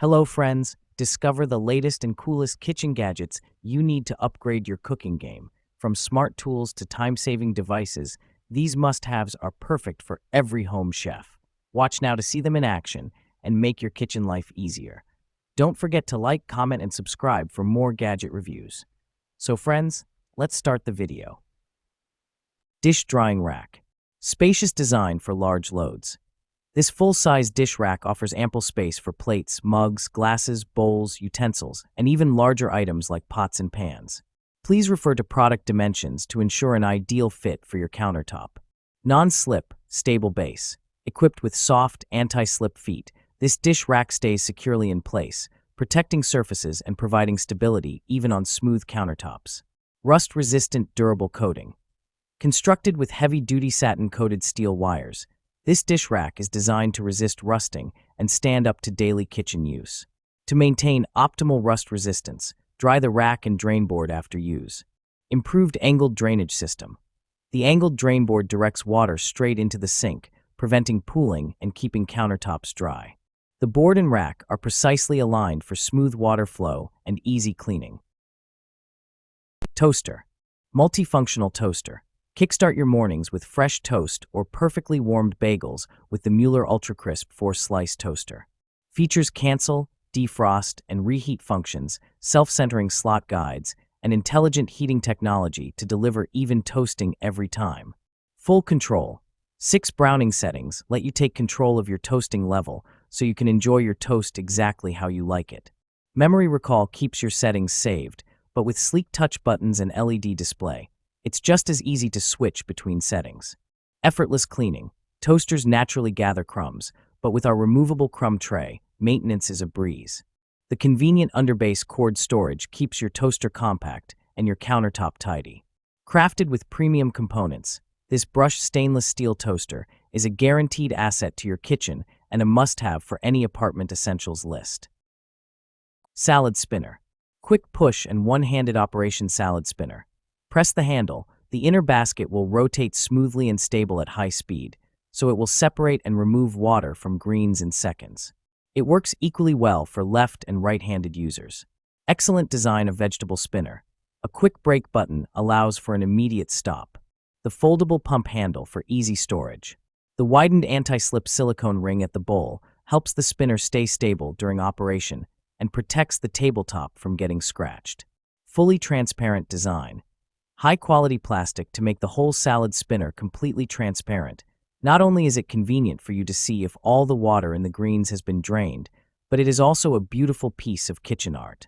Hello friends, discover the latest and coolest kitchen gadgets you need to upgrade your cooking game. From smart tools to time-saving devices, these must-haves are perfect for every home chef. Watch now to see them in action and make your kitchen life easier. Don't forget to like, comment, and subscribe for more gadget reviews. So friends, let's start the video. Dish drying rack. Spacious design for large loads. This full-size dish rack offers ample space for plates, mugs, glasses, bowls, utensils, and even larger items like pots and pans. Please refer to product dimensions to ensure an ideal fit for your countertop. Non-slip, stable base. Equipped with soft, anti-slip feet, this dish rack stays securely in place, protecting surfaces and providing stability even on smooth countertops. Rust-resistant, durable coating. Constructed with heavy-duty satin-coated steel wires, this dish rack is designed to resist rusting and stand up to daily kitchen use. To maintain optimal rust resistance, dry the rack and drain board after use. Improved angled drainage system. The angled drain board directs water straight into the sink, preventing pooling and keeping countertops dry. The board and rack are precisely aligned for smooth water flow and easy cleaning. Toaster. Multifunctional toaster. Kickstart your mornings with fresh toast or perfectly warmed bagels with the Mueller Ultra Crisp 4-slice toaster. Features cancel, defrost, and reheat functions, self-centering slot guides, and intelligent heating technology to deliver even toasting every time. Full control. 6 browning settings let you take control of your toasting level so you can enjoy your toast exactly how you like it. Memory recall keeps your settings saved, but with sleek touch buttons and LED display, it's just as easy to switch between settings. Effortless cleaning. Toasters naturally gather crumbs, but with our removable crumb tray, maintenance is a breeze. The convenient underbase cord storage keeps your toaster compact and your countertop tidy. Crafted with premium components, this brushed stainless steel toaster is a guaranteed asset to your kitchen and a must-have for any apartment essentials list. Salad spinner. Quick push and one-handed operation salad spinner. Press the handle, the inner basket will rotate smoothly and stable at high speed, so it will separate and remove water from greens in seconds. It works equally well for left and right-handed users. Excellent design of vegetable spinner. A quick brake button allows for an immediate stop. The foldable pump handle for easy storage. The widened anti-slip silicone ring at the bowl helps the spinner stay stable during operation and protects the tabletop from getting scratched. Fully transparent design. High-quality plastic to make the whole salad spinner completely transparent. Not only is it convenient for you to see if all the water in the greens has been drained, but it is also a beautiful piece of kitchen art.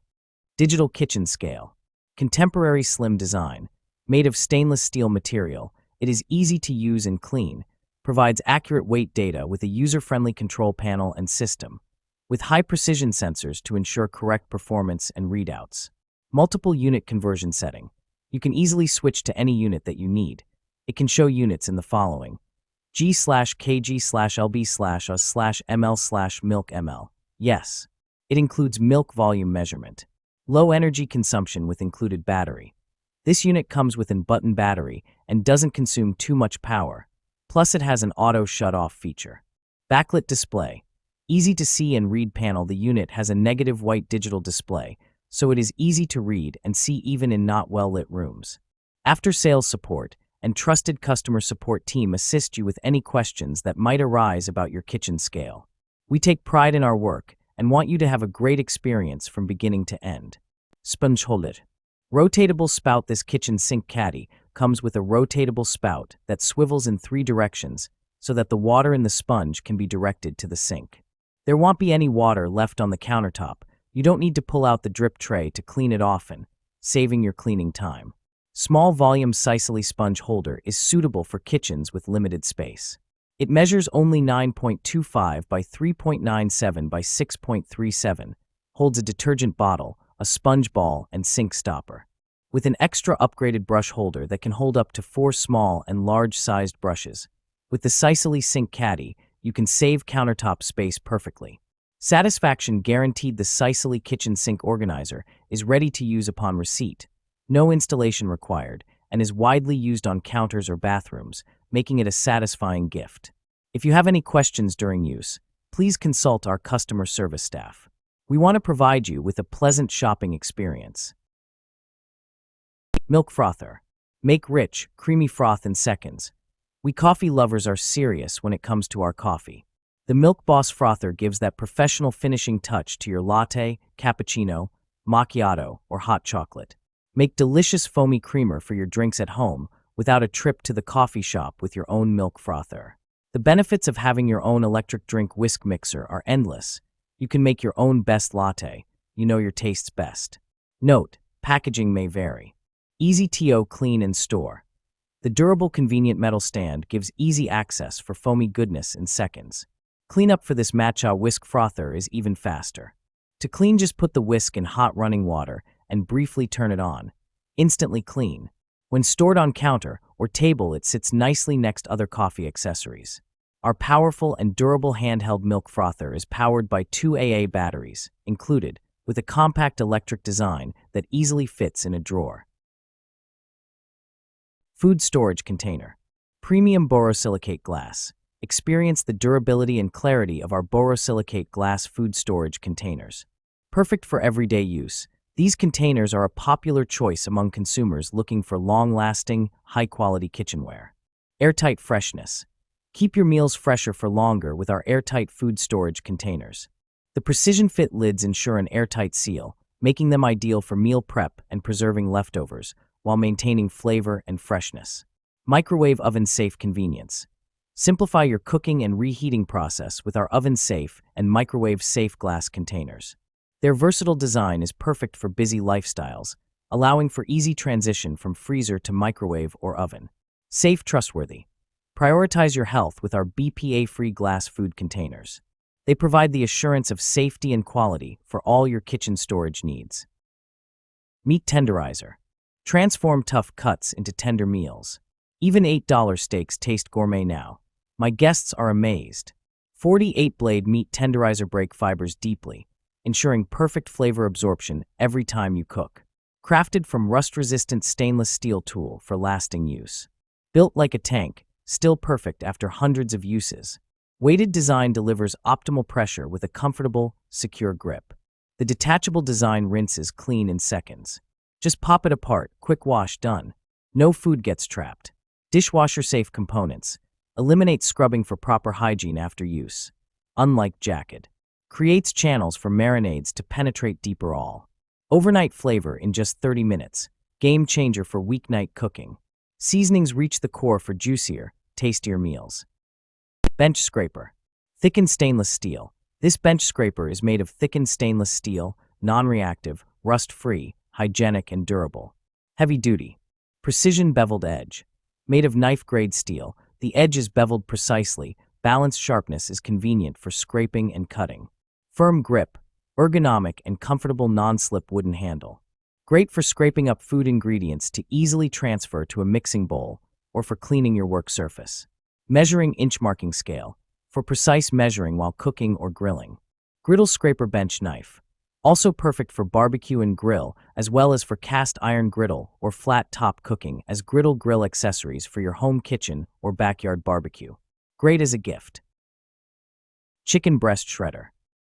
Digital kitchen scale. Contemporary slim design. Made of stainless steel material, it is easy to use and clean, provides accurate weight data with a user-friendly control panel and system, with high-precision sensors to ensure correct performance and readouts. Multiple unit conversion setting. You can easily switch to any unit that you need. It can show units in the following: G/kg/lb/us/ml/milk ml. Yes, it includes milk volume measurement. Low energy consumption with included battery. This unit comes with an button battery and doesn't consume too much power. Plus it has an auto shut-off feature. Backlit display. Easy to see and read panel. The unit has a negative white digital display, so it is easy to read and see even in not well-lit rooms. After-sales support and trusted customer support team assist you with any questions that might arise about your kitchen scale. We take pride in our work and want you to have a great experience from beginning to end. Sponge holder. Rotatable spout. This kitchen sink caddy comes with a rotatable spout that swivels in 3 directions so that the water in the sponge can be directed to the sink. There won't be any water left on the countertop. You don't need to pull out the drip tray to clean it often, saving your cleaning time. Small volume Sicily sponge holder is suitable for kitchens with limited space. It measures only 9.25 by 3.97 by 6.37, holds a detergent bottle, a sponge ball, and sink stopper. With an extra upgraded brush holder that can hold up to 4 small and large-sized brushes. With the Sicily sink caddy, you can save countertop space perfectly. Satisfaction guaranteed. The Sicily kitchen sink organizer is ready to use upon receipt. No installation required, and is widely used on counters or bathrooms, making it a satisfying gift. If you have any questions during use, please consult our customer service staff. We want to provide you with a pleasant shopping experience. Milk frother. Make rich, creamy froth in seconds. We coffee lovers are serious when it comes to our coffee. The Milk Boss frother gives that professional finishing touch to your latte, cappuccino, macchiato, or hot chocolate. Make delicious foamy creamer for your drinks at home without a trip to the coffee shop with your own milk frother. The benefits of having your own electric drink whisk mixer are endless. You can make your own best latte. You know your tastes best. Note: packaging may vary. Easy to clean and store. The durable, convenient metal stand gives easy access for foamy goodness in seconds. Cleanup for this matcha whisk frother is even faster. To clean, just put the whisk in hot running water and briefly turn it on. Instantly clean. When stored on counter or table, it sits nicely next other coffee accessories. Our powerful and durable handheld milk frother is powered by 2 AA batteries, included, with a compact electric design that easily fits in a drawer. Food storage container. Premium borosilicate glass. Experience the durability and clarity of our borosilicate glass food storage containers. Perfect for everyday use, these containers are a popular choice among consumers looking for long-lasting, high-quality kitchenware. Airtight freshness. Keep your meals fresher for longer with our airtight food storage containers. The precision-fit lids ensure an airtight seal, making them ideal for meal prep and preserving leftovers, while maintaining flavor and freshness. Microwave oven-safe convenience. Simplify your cooking and reheating process with our oven-safe and microwave-safe glass containers. Their versatile design is perfect for busy lifestyles, allowing for easy transition from freezer to microwave or oven. Safe, trustworthy. Prioritize your health with our BPA-free glass food containers. They provide the assurance of safety and quality for all your kitchen storage needs. Meat Tenderizer. Transform tough cuts into tender meals. Even $8 steaks taste gourmet now. My guests are amazed. 48-blade meat tenderizer break fibers deeply, ensuring perfect flavor absorption every time you cook. Crafted from rust-resistant stainless steel tool for lasting use. Built like a tank, still perfect after hundreds of uses. Weighted design delivers optimal pressure with a comfortable, secure grip. The detachable design rinses clean in seconds. Just pop it apart, quick wash, done. No food gets trapped. Dishwasher-safe components. Eliminate scrubbing for proper hygiene after use. Unlike jacket. Creates channels for marinades to penetrate deeper all. Overnight flavor in just 30 minutes. Game changer for weeknight cooking. Seasonings reach the core for juicier, tastier meals. Bench scraper. Thickened stainless steel. This bench scraper is made of thickened stainless steel, non-reactive, rust-free, hygienic, and durable. Heavy duty. Precision beveled edge. Made of knife-grade steel, the edge is beveled precisely. Balanced sharpness is convenient for scraping and cutting. Firm grip. Ergonomic and comfortable non-slip wooden handle. Great for scraping up food ingredients to easily transfer to a mixing bowl or for cleaning your work surface. Measuring inch marking scale. For precise measuring while cooking or grilling. Griddle scraper bench knife. Also perfect for barbecue and grill, as well as for cast iron griddle or flat top cooking as griddle grill accessories for your home kitchen or backyard barbecue. Great as a gift. Chicken breast shredder.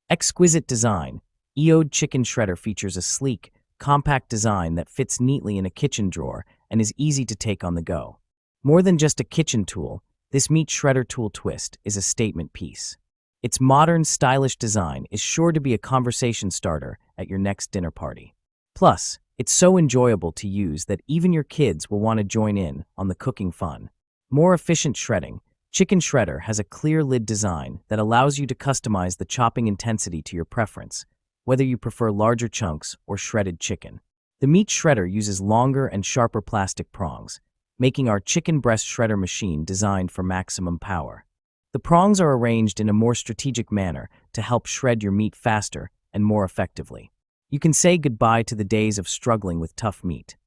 Exquisite design. EOD chicken shredder features a sleek, compact design that fits neatly in a kitchen drawer and is easy to take on the go. More than just a kitchen tool, this meat shredder tool twist is a statement piece. Its modern, stylish design is sure to be a conversation starter at your next dinner party. Plus, it's so enjoyable to use that even your kids will want to join in on the cooking fun. More efficient shredding. Chicken shredder has a clear lid design that allows you to customize the chopping intensity to your preference, whether you prefer larger chunks or shredded chicken. The meat shredder uses longer and sharper plastic prongs, making our chicken breast shredder machine designed for maximum power. The prongs are arranged in a more strategic manner to help shred your meat faster and more effectively. You can say goodbye to the days of struggling with tough meat.